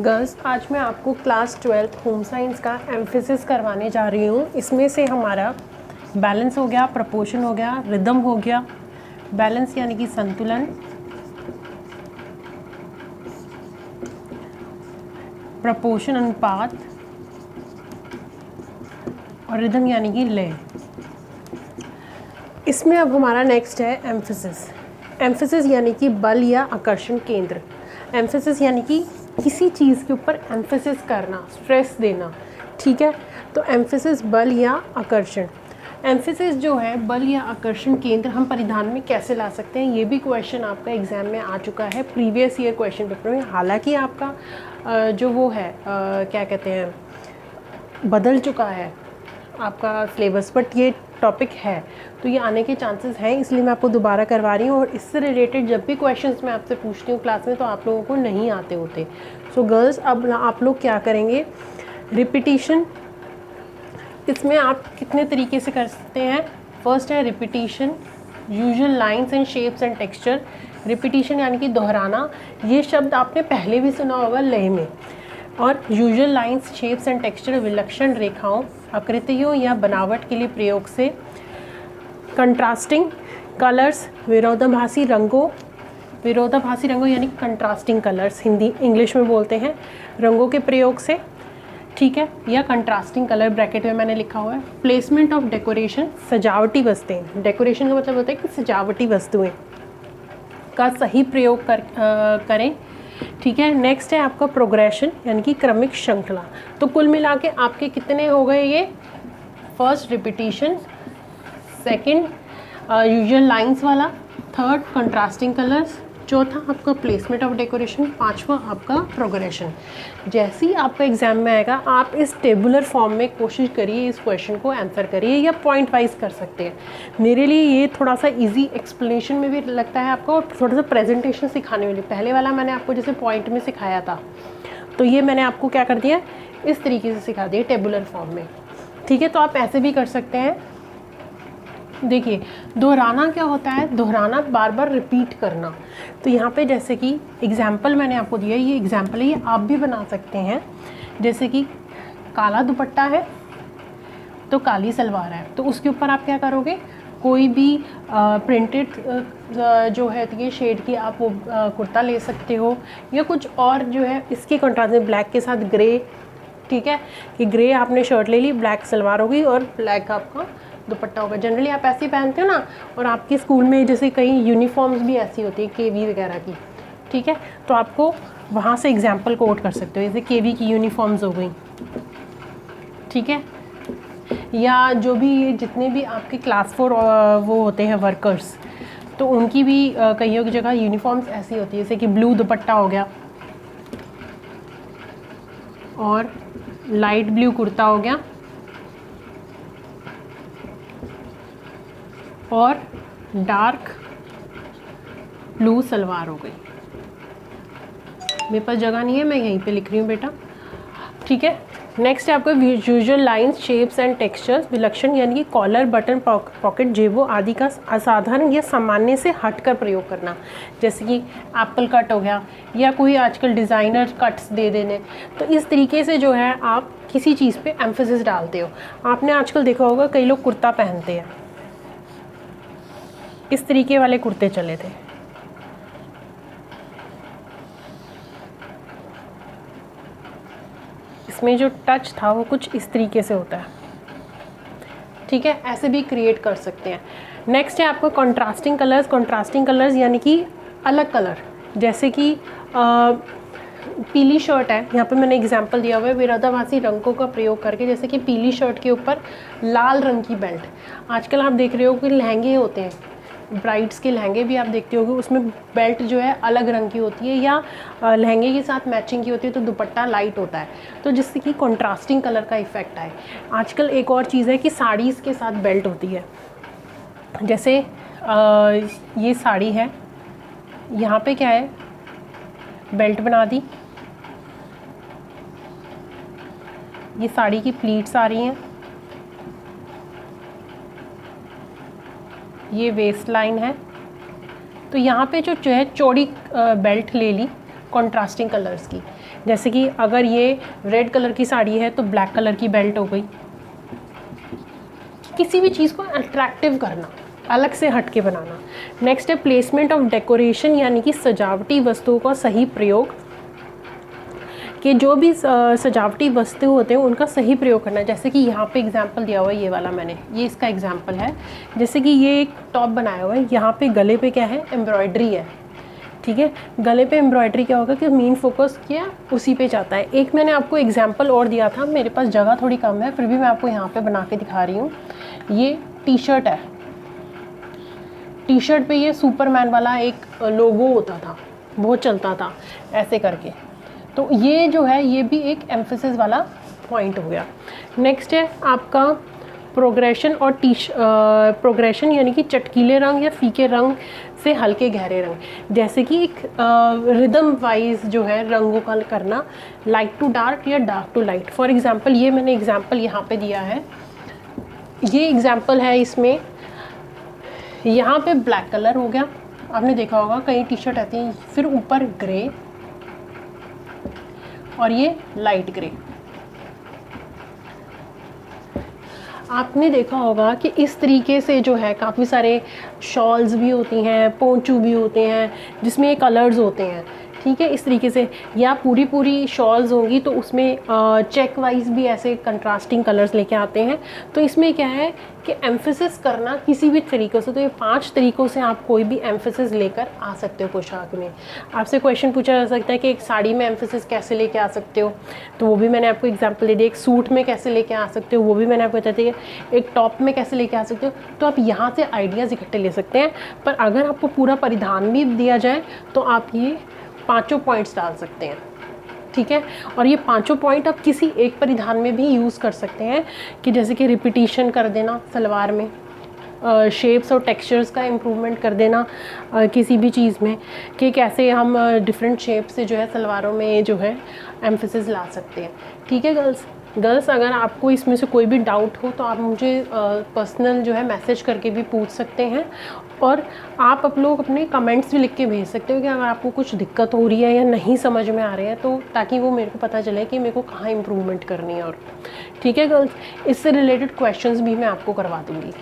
Girls, आज मैं आपको क्लास 12th होम साइंस का एम्फेसिस करवाने जा रही हूँ। इसमें से हमारा बैलेंस हो गया, प्रपोर्शन हो गया, रिदम हो गया। बैलेंस यानी कि संतुलन, प्रपोर्शन अनुपात, और रिदम यानी कि लय। इसमें अब हमारा नेक्स्ट है एम्फेसिस। एम्फेसिस यानी कि बल या आकर्षण केंद्र। एम्फेसिस यानी कि किसी चीज़ के ऊपर एम्फेसिस करना, स्ट्रेस देना, ठीक है। तो एम्फेसिस बल या आकर्षण। एम्फेसिस जो है बल या आकर्षण केंद्र हम परिधान में कैसे ला सकते हैं, ये भी क्वेश्चन आपका एग्जाम में आ चुका है प्रीवियस ईयर क्वेश्चन पेपर में। हालांकि आपका जो वो है क्या कहते हैं, बदल चुका है आपका सिलेबस, बट ये टॉपिक है तो ये आने के चांसेस हैं, इसलिए मैं आपको दोबारा करवा रही हूँ। और इससे रिलेटेड जब भी क्वेश्चंस मैं आपसे पूछती हूँ क्लास में तो आप लोगों को नहीं आते होते। सो गर्ल्स, अब आप लोग क्या करेंगे, रिपीटिशन। इसमें आप कितने तरीके से कर सकते हैं। फर्स्ट है repetition, usual lines and shapes and texture. Repetition यानी कि दोहराना, ये शब्द आपने पहले भी सुना होगा लय में। और usual lines, shapes and texture, विलक्षण रेखाओं, आकृतियों या बनावट के लिए प्रयोग से। कंट्रास्टिंग कलर्स, विरोधाभासी रंगों। विरोधाभासी रंगों यानी कंट्रास्टिंग कलर्स, हिंदी इंग्लिश में बोलते हैं, रंगों के प्रयोग से, ठीक है। या कंट्रास्टिंग कलर ब्रैकेट में मैंने लिखा हुआ है। प्लेसमेंट ऑफ डेकोरेशन, सजावटी वस्तुएं। डेकोरेशन का मतलब होता है कि सजावटी वस्तुएं का सही प्रयोग करें, ठीक है। नेक्स्ट है आपका प्रोग्रेशन यानी कि क्रमिक श्रृंखला। तो कुल मिला के आपके कितने हो गए ये, first repetition, second usual lines वाला, थर्ड कंट्रास्टिंग कलर्स, चौथा आपका प्लेसमेंट ऑफ डेकोरेशन, पांचवा आपका प्रोग्रेशन। जैसे ही आपका एग्जाम में आएगा आप इस टेबुलर फॉर्म में कोशिश करिए, इस क्वेश्चन को आंसर करिए, या पॉइंट वाइज कर सकते हैं। मेरे लिए ये थोड़ा सा इजी एक्सप्लेनेशन में भी लगता है आपको, और थोड़ा सा प्रेजेंटेशन सिखाने में भी। पहले वाला मैंने आपको जैसे पॉइंट में सिखाया था, तो ये मैंने आपको क्या कर दिया, इस तरीके से सिखा दिया टेबुलर फॉर्म में, ठीक है। तो आप ऐसे भी कर सकते हैं। देखिए, दोहराना क्या होता है, दोहराना बार बार रिपीट करना। तो यहाँ पे जैसे कि एग्जाम्पल मैंने आपको दिया, ये एग्जाम्पल है, ये आप भी बना सकते हैं। जैसे कि काला दुपट्टा है तो काली सलवार है, तो उसके ऊपर आप क्या करोगे, कोई भी प्रिंटेड जो है ये शेड की आप वो कुर्ता ले सकते हो, या कुछ और जो है इसके कंट्रास्ट में ब्लैक के साथ ग्रे, ठीक है, कि ग्रे आपने शर्ट ले ली, ब्लैक सलवार होगी और ब्लैक आपका दुपट्टा होगा। जनरली आप ऐसे ही पहनते हो ना, और आपके स्कूल में जैसे कई यूनिफॉर्म्स भी ऐसी होती है केवी वगैरह की, ठीक है। तो आपको वहाँ से एग्जाम्पल कोट कर सकते हो, जैसे केवी की यूनिफॉर्म्स हो गई, ठीक है। या जो भी ये जितने भी आपके क्लास 4 वो होते हैं वर्कर्स, तो उनकी भी कईयों की जगह यूनिफॉर्म्स ऐसी होती है, जैसे कि ब्लू दुपट्टा हो गया और लाइट ब्लू कुर्ता हो गया और डार्क ब्लू सलवार हो गई। मेरे पास जगह नहीं है, मैं यहीं पे लिख रही हूँ बेटा, ठीक है। नेक्स्ट है आपका usual lines, shapes and textures. विलक्षण यानी कि कॉलर, बटन, पॉकेट, जेबों आदि का असाधारण या सामान्य से हटकर प्रयोग करना। जैसे कि एप्पल कट हो गया, या कोई आजकल डिज़ाइनर कट्स दे देने। तो इस तरीके से जो है आप किसी चीज़ पे एम्फेसिस डालते हो। आपने आजकल देखा होगा कई लोग कुर्ता पहनते हैं, इस तरीके वाले कुर्ते चले थे, इसमें जो टच था वो कुछ इस तरीके से होता है, ठीक है। ऐसे भी क्रिएट कर सकते हैं। नेक्स्ट है आपका कंट्रास्टिंग कलर्स। कंट्रास्टिंग कलर्स यानी कि अलग कलर, जैसे कि पीली शर्ट है, यहाँ पे मैंने एग्जांपल दिया हुआ है, विरोधाभासी रंगों का प्रयोग करके। जैसे कि पीली शर्ट के ऊपर लाल रंग की बेल्ट। आजकल आप देख रहे हो कि लहंगे होते हैं, ब्राइड्स के लहंगे भी आप देखते होगे, उसमें बेल्ट जो है अलग रंग की होती है, या लहंगे के साथ मैचिंग की होती है, तो दुपट्टा लाइट होता है, तो जिससे कि कंट्रास्टिंग कलर का इफेक्ट आए। आजकल एक और चीज़ है कि साड़ीज़ के साथ बेल्ट होती है। जैसे ये साड़ी है, यहाँ पे क्या है, बेल्ट बना दी, ये साड़ी की प्लीट्स आ रही हैं, ये वेस्ट लाइन है। तो यहाँ पे जो है चौड़ी बेल्ट ले ली, कॉन्ट्रास्टिंग कलर्स की। जैसे कि अगर ये रेड कलर की साड़ी है तो ब्लैक कलर की बेल्ट हो गई। किसी भी चीज़ को अट्रैक्टिव करना, अलग से हट के बनाना। नेक्स्ट है प्लेसमेंट ऑफ डेकोरेशन, यानी कि सजावटी वस्तुओं का सही प्रयोग, कि जो भी सजावटी वस्तु होते हैं उनका सही प्रयोग करना है। जैसे कि यहाँ पे एग्जांपल दिया हुआ है, ये वाला मैंने, ये इसका एग्जांपल है। जैसे कि ये एक टॉप बनाया हुआ है, यहाँ पे गले पे क्या है, एम्ब्रॉयडरी है, ठीक है। गले पे एम्ब्रॉयडरी क्या होगा कि मेन फोकस क्या उसी पे जाता है। एक मैंने आपको एग्जांपल और दिया था, मेरे पास जगह थोड़ी कम है फिर भी मैं आपको यहाँ पे बना के दिखा रही हूँ। ये टी शर्ट है, टी शर्ट पे ये सुपरमैन वाला एक लोगो होता था, बहुत चलता था ऐसे करके। तो ये जो है ये भी एक एम्फेसिस वाला पॉइंट हो गया। नेक्स्ट है आपका प्रोग्रेशन और प्रोग्रेशन, यानी कि चटकीले रंग या फीके रंग से हल्के गहरे रंग। जैसे कि एक रिदम वाइज जो है रंगों का करना, लाइट टू डार्क या dark to light. For example ये मैंने एग्जांपल यहाँ पे दिया है, ये एग्जांपल है, इसमें यहाँ पे ब्लैक कलर हो गया, आपने देखा होगा कई टी शर्ट आती हैं, फिर ऊपर ग्रे और ये लाइट ग्रे। आपने देखा होगा कि इस तरीके से जो है काफ़ी सारे शॉल्स भी होती हैं, पोंचू भी होते हैं जिसमें ये कलर्स होते हैं, ठीक है। इस तरीके से या पूरी शॉल्स होंगी तो उसमें चेक वाइज भी ऐसे कंट्रास्टिंग कलर्स लेके आते हैं। तो इसमें क्या है कि एम्फेसिस करना किसी भी तरीक़ों से, तो ये 5 तरीक़ों से आप कोई भी एम्फेसिस लेकर आ सकते हो पोशाक में। आपसे क्वेश्चन पूछा जा सकता है कि एक साड़ी में एम्फेसिस कैसे लेके आ सकते हो, तो वो भी मैंने आपको एग्जाम्पल दे दिया। एक सूट में कैसे लेके आ सकते हो वो भी मैंने आपको बता दिया। एक टॉप में कैसे लेके आ सकते हो, तो आप यहाँ से आइडियाज़ इकट्ठे ले सकते हैं। पर अगर आपको पूरा परिधान भी दिया जाए तो आप ये 5 पॉइंट्स डाल सकते हैं, ठीक है। और ये 5 पॉइंट आप किसी एक परिधान में भी यूज़ कर सकते हैं, कि जैसे कि रिपीटिशन कर देना सलवार में, शेप्स और टेक्सचर्स का इम्प्रूवमेंट कर देना किसी भी चीज़ में, कि कैसे हम डिफरेंट शेप से जो है सलवारों में जो है एम्फेसिस ला सकते हैं, ठीक है। गर्ल्स अगर आपको इसमें से कोई भी डाउट हो तो आप मुझे पर्सनल जो है मैसेज करके भी पूछ सकते हैं, और आप लोग अपने कमेंट्स भी लिख के भेज सकते हो कि अगर आपको कुछ दिक्कत हो रही है या नहीं समझ में आ रही है, तो ताकि वो मेरे को पता चले कि मेरे को कहाँ इम्प्रूवमेंट करनी है। और ठीक है गर्ल्स, इससे रिलेटेड क्वेश्चंस भी मैं आपको करवा दूँगी।